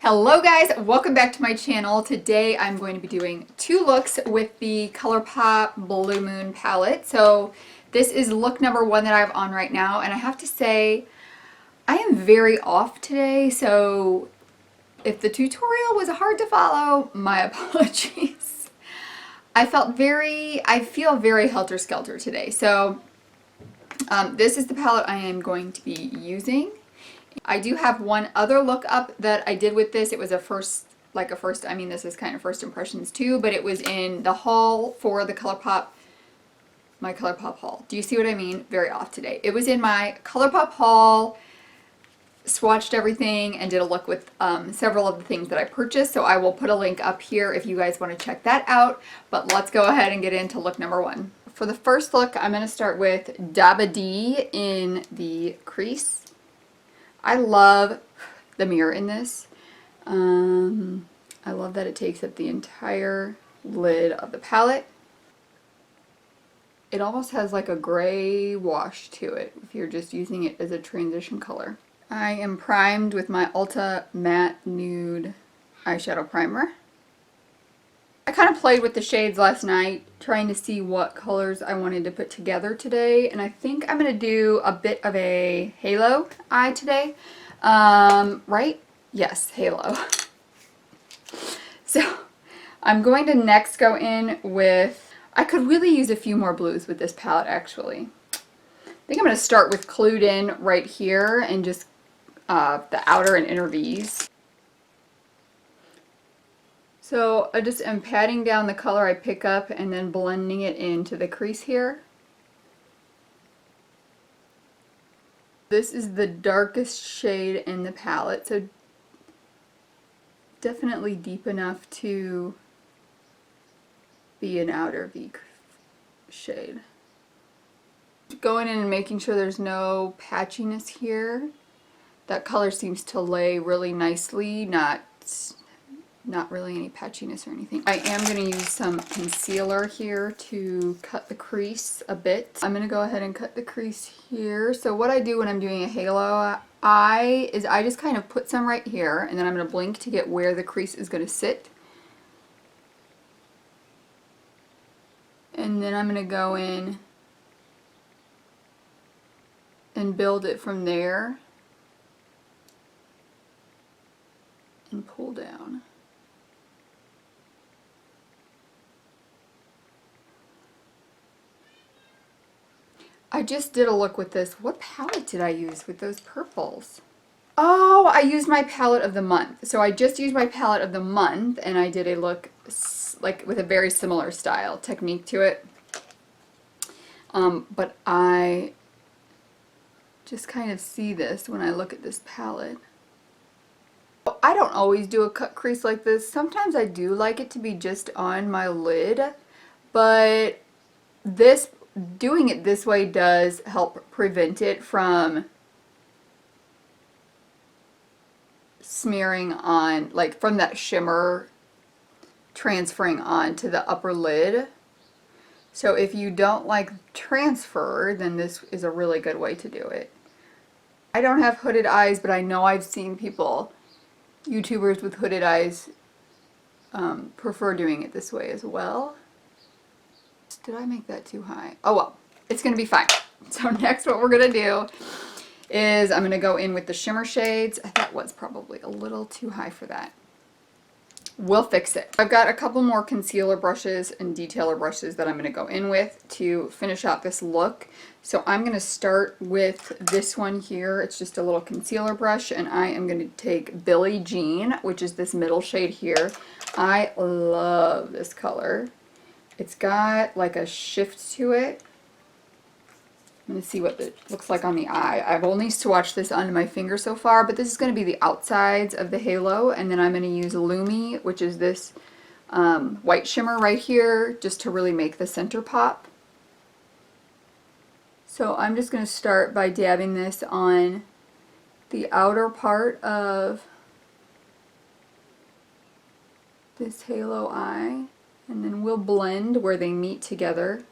Hello guys, welcome back to my channel. Today I'm going to be doing two looks with the Colourpop Blue Moon palette. So this is look number one that I have on right now, and I have to say I am very off today, so if the tutorial was hard to follow, my apologies. I feel very helter-skelter today. So this is the palette I am going to be using. I do have one other look up that I did with this. It was I mean this is kind of first impressions too, but it was in the haul for the Colourpop, my Colourpop haul. Do you see what I mean? Very off today. It was in my Colourpop haul, swatched everything, and did a look with several of the things that I purchased, so I will put a link up here if you guys want to check that out. But let's go ahead and get into look number one. For the first look, I'm going to start with Ebates in the crease. I love the mirror in this. I love that it takes up the entire lid of the palette. It almost has like a gray wash to it if you're just using it as a transition color. I am primed with my Ulta Matte Nude eyeshadow primer. I kind of played with the shades last night, trying to see what colors I wanted to put together today, and I think I'm going to do a bit of a halo eye today. Right? Yes, halo. So I'm going to next go in with, I could really use a few more blues with this palette actually. I think I'm going to start with Clued In right here and just the outer and inner V's. So I just am patting down the color I pick up and then blending it into the crease here. This is the darkest shade in the palette, so definitely deep enough to be an outer V shade. Going in and making sure there's no patchiness here. That color seems to lay really nicely, not really any patchiness or anything. I am going to use some concealer here to cut the crease a bit. I'm going to go ahead and cut the crease here. So what I do when I'm doing a halo eye is I just kind of put some right here, and then I'm going to blink to get where the crease is going to sit. And then I'm going to go in and build it from there and pull down. I just did a look with this. What palette did I use with those purples? Oh, I used my palette of the month. So I just used my palette of the month and I did a look like with a very similar style technique to it. But I just kind of see this when I look at this palette. I don't always do a cut crease like this. Sometimes I do like it to be just on my lid, but doing it this way does help prevent it from smearing on, like from that shimmer transferring on to the upper lid. So if you don't like transfer, then this is a really good way to do it. I don't have hooded eyes, but I know I've seen people, YouTubers with hooded eyes, prefer doing it this way as well. Did I make that too high? Oh well, it's going to be fine. So next what we're going to do is I'm going to go in with the shimmer shades. That was probably a little too high for that. We'll fix it. I've got a couple more concealer brushes and detailer brushes that I'm going to go in with to finish out this look. So I'm going to start with this one here. It's just a little concealer brush, and I am going to take Billie Jean, which is this middle shade here. I love this color. It's got like a shift to it. I'm going to see what it looks like on the eye. I've only swatched this onto my finger so far, but this is going to be the outsides of the halo, and then I'm going to use Lumi, which is this white shimmer right here, just to really make the center pop. So I'm just going to start by dabbing this on the outer part of this halo eye. And then we'll blend where they meet together.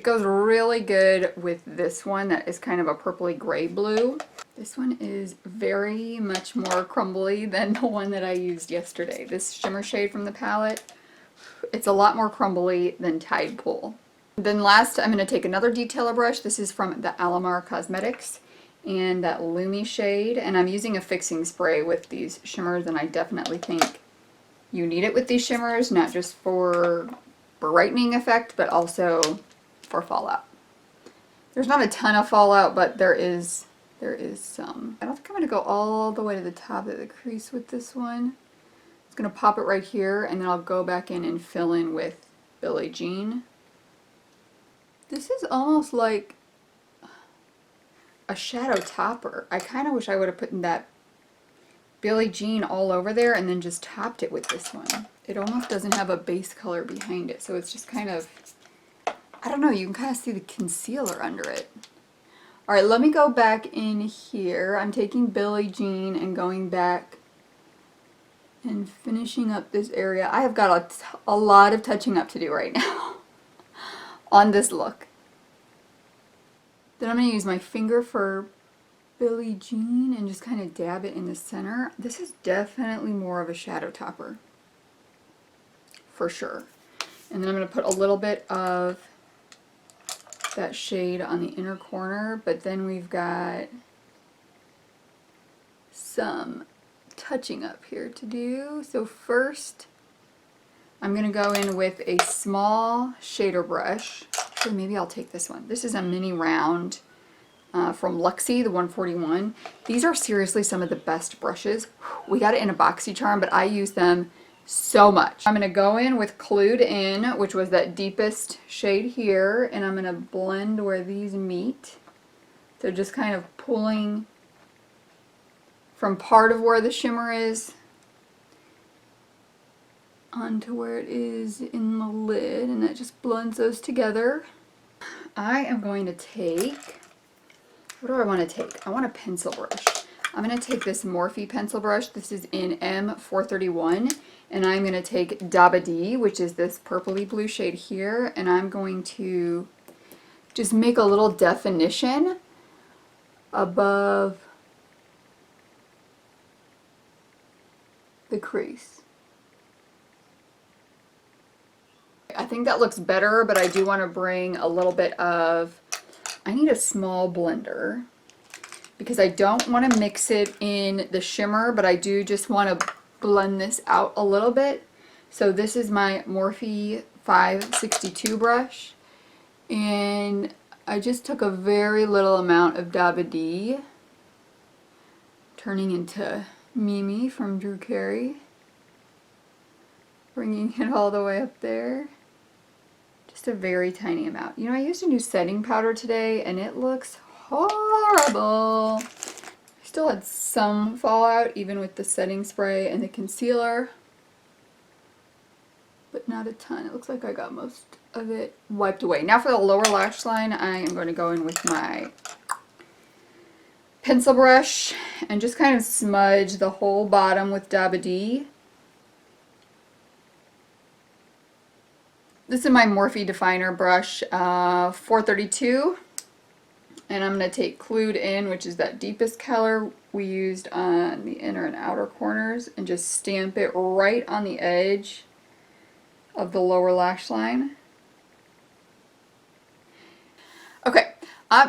It goes really good with this one that is kind of a purpley gray blue. This one is very much more crumbly than the one that I used yesterday. This shimmer shade from the palette, it's a lot more crumbly than Tide Pool. Then last, I'm going to take another detailer brush. This is from the Alamar Cosmetics and that Lumi shade. And I'm using a fixing spray with these shimmers, and I definitely think you need it with these shimmers, not just for brightening effect, but also for fallout. There's not a ton of fallout, but there is some. I don't think I'm going to go all the way to the top of the crease with this one. It's going to pop it right here, and then I'll go back in and fill in with Billie Jean. This is almost like a shadow topper. I kind of wish I would have put that Billie Jean all over there and then just topped it with this one. It almost doesn't have a base color behind it, so it's just kind of, I don't know, you can kind of see the concealer under it. Alright, let me go back in here. I'm taking Billie Jean and going back and finishing up this area. I have got a lot of touching up to do right now on this look. Then I'm going to use my finger for Billie Jean and just kind of dab it in the center. This is definitely more of a shadow topper, for sure. And then I'm going to put a little bit of that shade on the inner corner, but then we've got some touching up here to do. So first, I'm going to go in with a small shader brush. So maybe I'll take this one. This is a mini round from Luxie, the 141. These are seriously some of the best brushes. We got it in a BoxyCharm, but I use them so much. I'm going to go in with Clued In, which was that deepest shade here, and I'm going to blend where these meet. So just kind of pulling from part of where the shimmer is onto where it is in the lid, and that just blends those together. I am going to take, what do I want to take? I want a pencil brush. I'm going to take this Morphe pencil brush. This is in M431, and I'm going to take Dabadi, which is this purpley blue shade here, and I'm going to just make a little definition above the crease. I think that looks better, but I do want to bring a little bit of, I need a small blender because I don't want to mix it in the shimmer, but I do just want to blend this out a little bit. So this is my Morphe 562 brush, and I just took a very little amount of Dabadi, turning into Mimi from Drew Carey, bringing it all the way up there. Just a very tiny amount. You know, I used a new setting powder today and it looks horrible. I still had some fallout even with the setting spray and the concealer, but not a ton. It looks like I got most of it wiped away. Now for the lower lash line, I am going to go in with my pencil brush and just kind of smudge the whole bottom with Dabadi. This is my Morphe Definer brush, 432, and I'm going to take Clued In, which is that deepest color we used on the inner and outer corners, and just stamp it right on the edge of the lower lash line. Okay,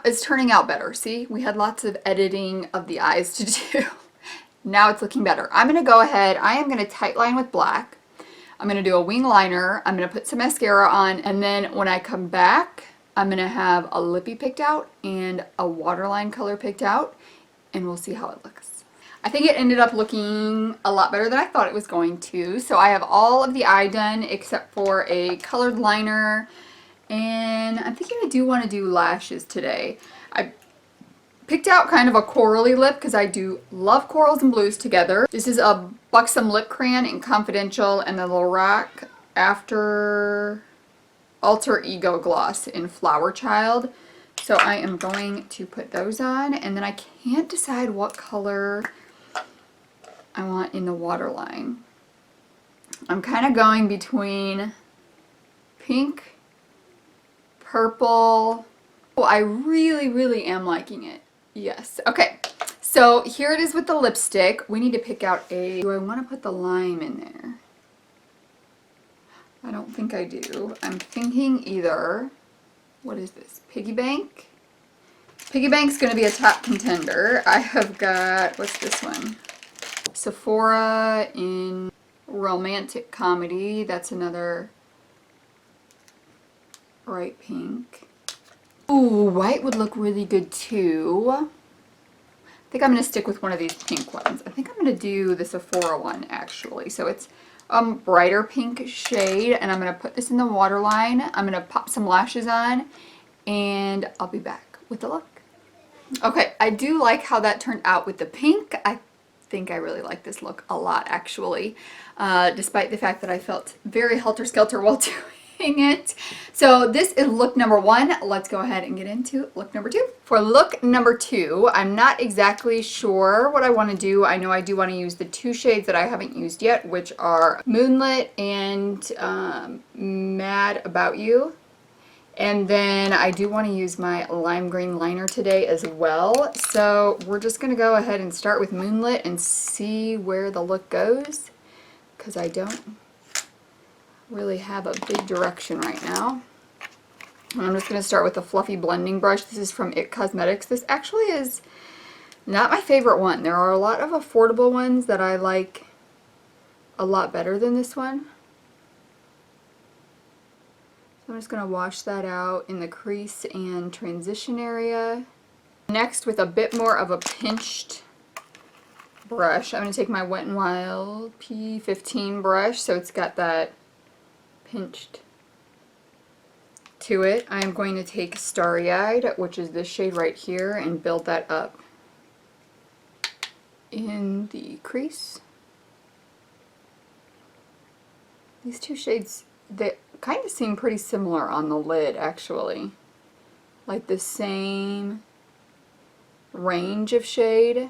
it's turning out better. See, we had lots of editing of the eyes to do. Now it's looking better. I'm going to go ahead, I am going to tightline with black. I'm going to do a wing liner, I'm going to put some mascara on, and then when I come back, I'm going to have a lippy picked out and a waterline color picked out, and we'll see how it looks. I think it ended up looking a lot better than I thought it was going to. So I have all of the eye done except for a colored liner, and I'm thinking I do want to do lashes today. I picked out kind of a corally lip because I do love corals and blues together. This is a Buxom Lip Crayon in Confidential and the Lorac After Alter Ego Gloss in Flower Child. So I am going to put those on, and then I can't decide what color I want in the waterline. I'm kind of going between pink, purple. Oh, I really am liking it. Yes. Okay. So here it is with the lipstick. We need to pick out a, do I want to put the lime in there? I don't think I do. I'm thinking either, what is this, Piggy Bank? Piggy Bank's going to be a top contender. I have got, what's this one? Sephora in Romantic Comedy. That's another bright pink. Ooh, white would look really good too. I think I'm going to stick with one of these pink ones. I think I'm going to do the Sephora one actually. So it's a brighter pink shade, and I'm going to put this in the waterline. I'm going to pop some lashes on, and I'll be back with the look. Okay, I do like how that turned out with the pink. I think I really like this look a lot actually, despite the fact that I felt very helter-skelter while doing it. So this is look number one. Let's go ahead and get into look number two. For look number two, I'm not exactly sure what I want to do. I know I do want to use the two shades that I haven't used yet, which are Moonlit and Mad About You. And then I do want to use my lime green liner today as well. So we're just going to go ahead and start with Moonlit and see where the look goes, because I don't really have a big direction right now. And I'm just going to start with a fluffy blending brush. This is from It Cosmetics. This actually is not my favorite one. There are a lot of affordable ones that I like a lot better than this one. So I'm just going to wash that out in the crease and transition area. Next, with a bit more of a pinched brush, I'm going to take my Wet n Wild P15 brush, so it's got that pinched to it. I'm going to take Starry Eyed, which is this shade right here, and build that up in the crease. These two shades, they kind of seem pretty similar on the lid actually. Like the same range of shade.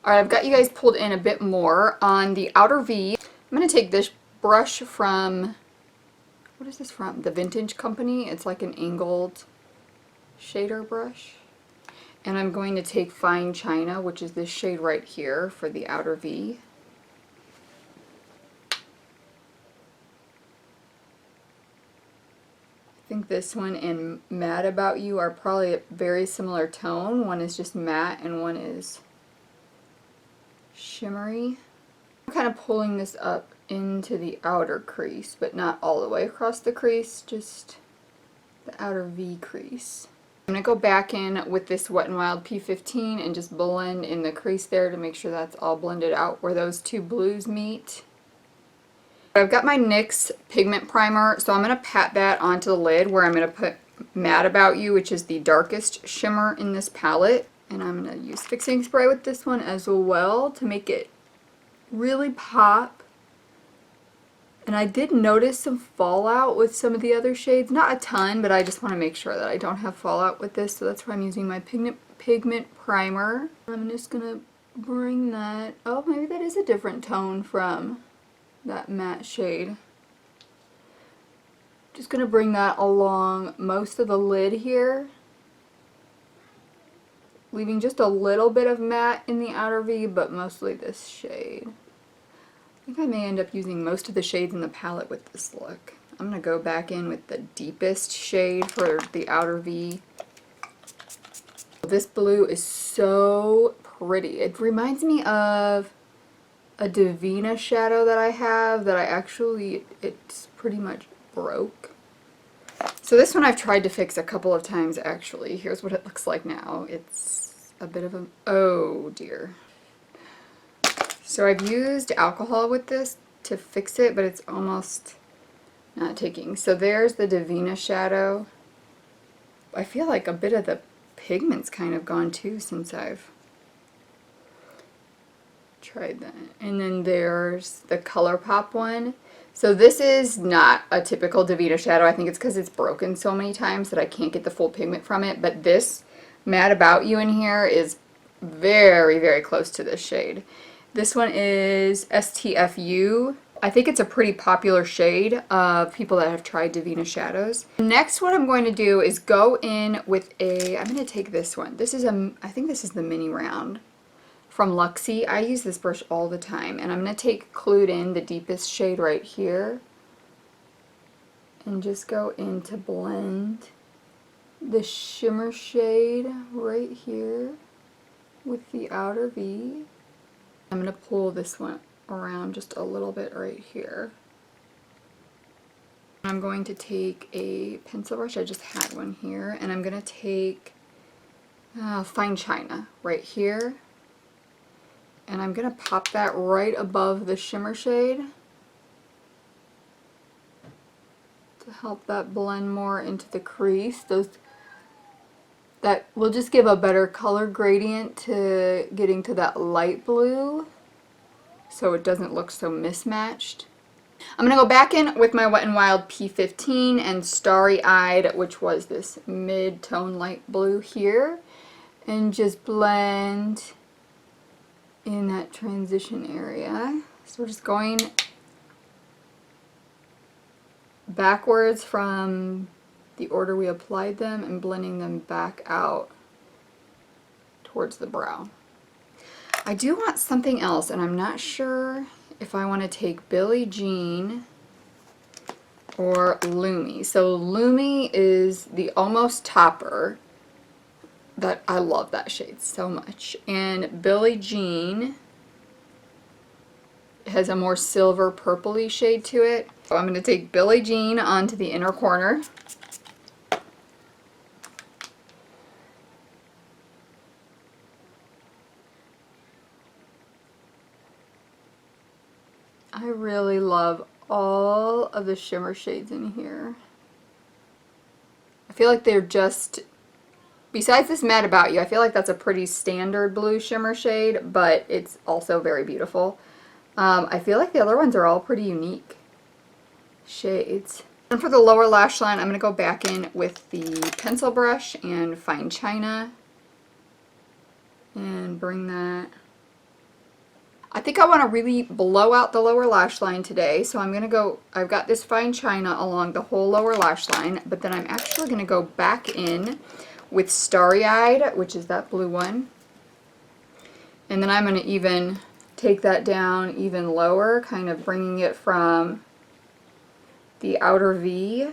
Alright, I've got you guys pulled in a bit more on the outer V. I'm going to take this brush from, what is this from? The Vintage Company. It's like an angled shader brush. And I'm going to take Fine China, which is this shade right here for the outer V. I think this one and Mad About You are probably a very similar tone. One is just matte and one is shimmery. I'm kind of pulling this up into the outer crease, but not all the way across the crease, just the outer V crease. I'm going to go back in with this Wet n Wild P15 and just blend in the crease there to make sure that's all blended out where those two blues meet. I've got my NYX pigment primer, so I'm going to pat that onto the lid where I'm going to put Mad About You, which is the darkest shimmer in this palette. And I'm going to use fixing spray with this one as well to make it really pop. And I did notice some fallout with some of the other shades. Not a ton, but I just want to make sure that I don't have fallout with this. So that's why I'm using my pigment primer. I'm just going to bring that... Oh, maybe that is a different tone from that matte shade. Just going to bring that along most of the lid here. Leaving just a little bit of matte in the outer V, but mostly this shade. I think I may end up using most of the shades in the palette with this look. I'm going to go back in with the deepest shade for the outer V. This blue is so pretty. It reminds me of a Divina shadow that I have that I actually, it's pretty much broke. So this one I've tried to fix a couple of times actually. Here's what it looks like now. It's a bit of a, oh dear. So I've used alcohol with this to fix it, but it's almost not taking. So there's the Divina shadow. I feel like a bit of the pigment's kind of gone too since I've tried that. And then there's the Colourpop one. So this is not a typical Divina shadow. I think it's because it's broken so many times that I can't get the full pigment from it. But this Mad About You in here is very, very close to this shade. This one is STFU. I think it's a pretty popular shade of people that have tried Divina Shadows. Next, what I'm going to do is go in with I'm going to take this one. This is I think this is the mini round from Luxie. I use this brush all the time, and I'm going to take Clued In, the deepest shade right here, and just go in to blend the shimmer shade right here with the outer V. I'm going to pull this one around just a little bit right here. I'm going to take a pencil brush, I just had one here, and I'm going to take Fine China right here, and I'm going to pop that right above the shimmer shade to help that blend more into the crease. That will just give a better color gradient to getting to that light blue, so it doesn't look so mismatched. I'm going to go back in with my Wet n Wild P15 and Starry Eyed, which was this mid-tone light blue here, and just blend in that transition area. So we're just going backwards from the order we applied them and blending them back out towards the brow. I do want something else, and I'm not sure if I want to take Billie Jean or Lumi. So Lumi is the Almost Topper. That I love that shade so much. And Billie Jean has a more silver purpley shade to it. So I'm going to take Billie Jean onto the inner corner. I really love all of the shimmer shades in here. I feel like they're just, besides this Mad About You, I feel like that's a pretty standard blue shimmer shade, but it's also very beautiful. I feel like the other ones are all pretty unique shades. And for the lower lash line, I'm going to go back in with the pencil brush and Fine China and bring that. I think I want to really blow out the lower lash line today, so I'm going to go, I've got this Fine China along the whole lower lash line, but then I'm actually going to go back in with Starry Eyed, which is that blue one, and then I'm going to even take that down even lower, kind of bringing it from the outer V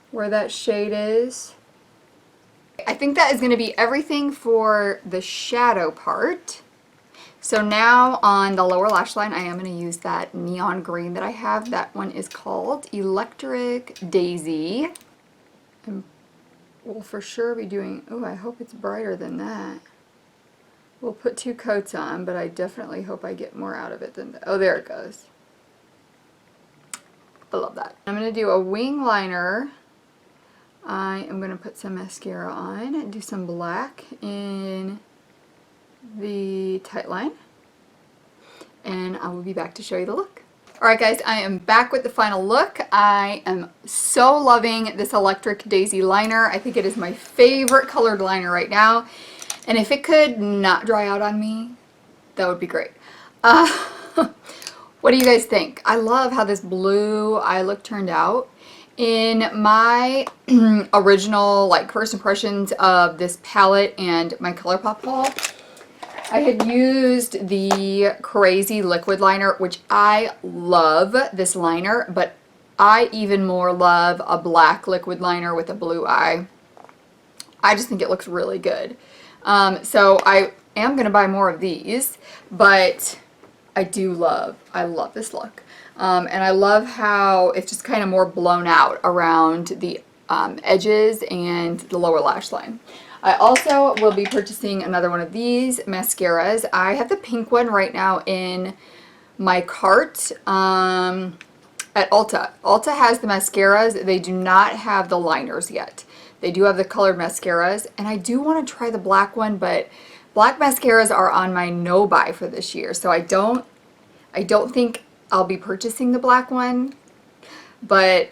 where that shade is. I think that is going to be everything for the shadow part. So now on the lower lash line, I am going to use that neon green that I have. That one is called Electric Daisy. And we'll for sure be doing, oh, I hope it's brighter than that. We'll put 2 coats on, but I definitely hope I get more out of it than that. Oh, there it goes. I love that. I'm going to do a wing liner. I am going to put some mascara on and do some black in the tight line, and I will be back to show you the look. Alright guys, I am back with the final look. I am so loving this Electric Daisy liner. I think it is my favorite colored liner right now, and if it could not dry out on me, that would be great. What do you guys think? I love how this blue eye look turned out. In my original like first impressions of this palette and my Colourpop haul, I had used the Crazy liquid liner, which I love this liner, but I even more love a black liquid liner with a blue eye. I just think it looks really good. So I am going to buy more of these, but I love this look. And I love how it's just kind of more blown out around the edges and the lower lash line. I also will be purchasing another one of these mascaras. I have the pink one right now in my cart at Ulta. Ulta has the mascaras. They do not have the liners yet. They do have the colored mascaras, and I do want to try the black one, but black mascaras are on my no buy for this year, so I don't think I'll be purchasing the black one, but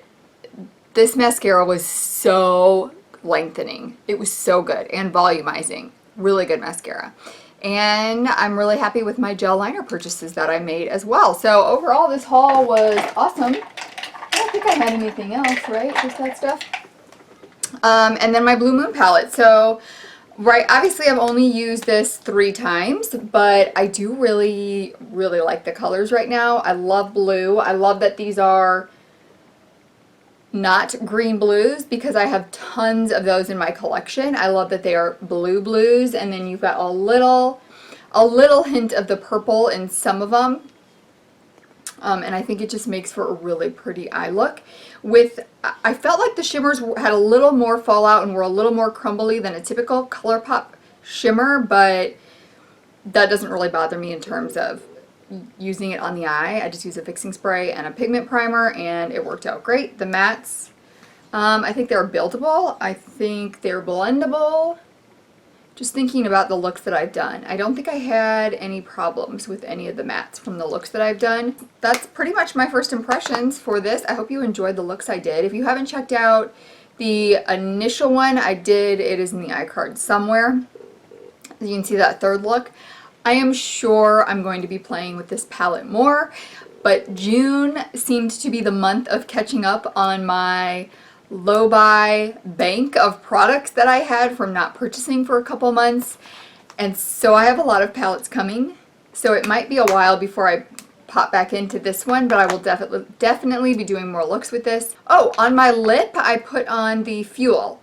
this mascara was so lengthening. It was so good and volumizing. Really good mascara. And I'm really happy with my gel liner purchases that I made as well. So overall, this haul was awesome. I don't think I had anything else, right? Just that stuff. And then my Blue Moon palette. So, right, obviously I've only used this 3 times, but I do really, really like the colors right now. I love blue. I love that these are not green blues because I have tons of those in my collection. I love that they are blue blues, and then you've got a little hint of the purple in some of them. And I think it just makes for a really pretty eye look. I felt like the shimmers had a little more fallout and were a little more crumbly than a typical Colourpop shimmer, but that doesn't really bother me in terms of using it on the eye. I just use a fixing spray and a pigment primer, and it worked out great. The mattes, I think they're buildable. I think they're blendable. Just thinking about the looks that I've done, I don't think I had any problems with any of the mattes from the looks that I've done. That's pretty much my first impressions for this. I hope you enjoyed the looks I did. If you haven't checked out the initial one I did, it is in the iCard somewhere. You can see that third look. I am sure I'm going to be playing with this palette more, but June seemed to be the month of catching up on my low buy bank of products that I had from not purchasing for a couple months. And so I have a lot of palettes coming. So it might be a while before I pop back into this one, but I will definitely be doing more looks with this. Oh, on my lip, I put on the Fuel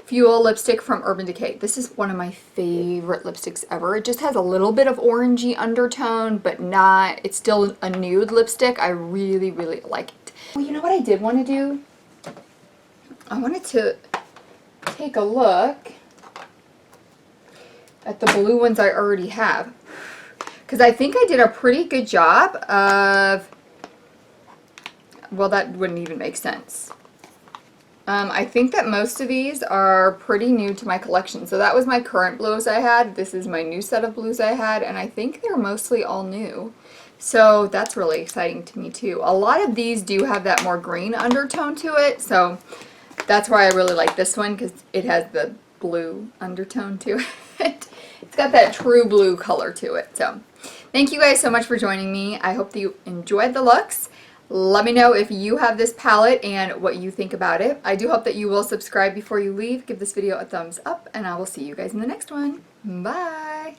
lipstick from Urban Decay. This is one of my favorite lipsticks ever. It just has a little bit of orangey undertone, but not, it's still a nude lipstick. I really, really like it. Well, you know what I did want to do? I wanted to take a look at the blue ones I already have, because I think I did a pretty good job of, well, that wouldn't even make sense. I think that most of these are pretty new to my collection. So that was my current blues I had. This is my new set of blues I had, and I think they're mostly all new. So that's really exciting to me too. A lot of these do have that more green undertone to it, so that's why I really like this one, because it has the blue undertone to it. It's got that true blue color to it. So thank you guys so much for joining me. I hope that you enjoyed the looks. Let me know if you have this palette and what you think about it. I do hope that you will subscribe before you leave. Give this video a thumbs up, and I will see you guys in the next one. Bye!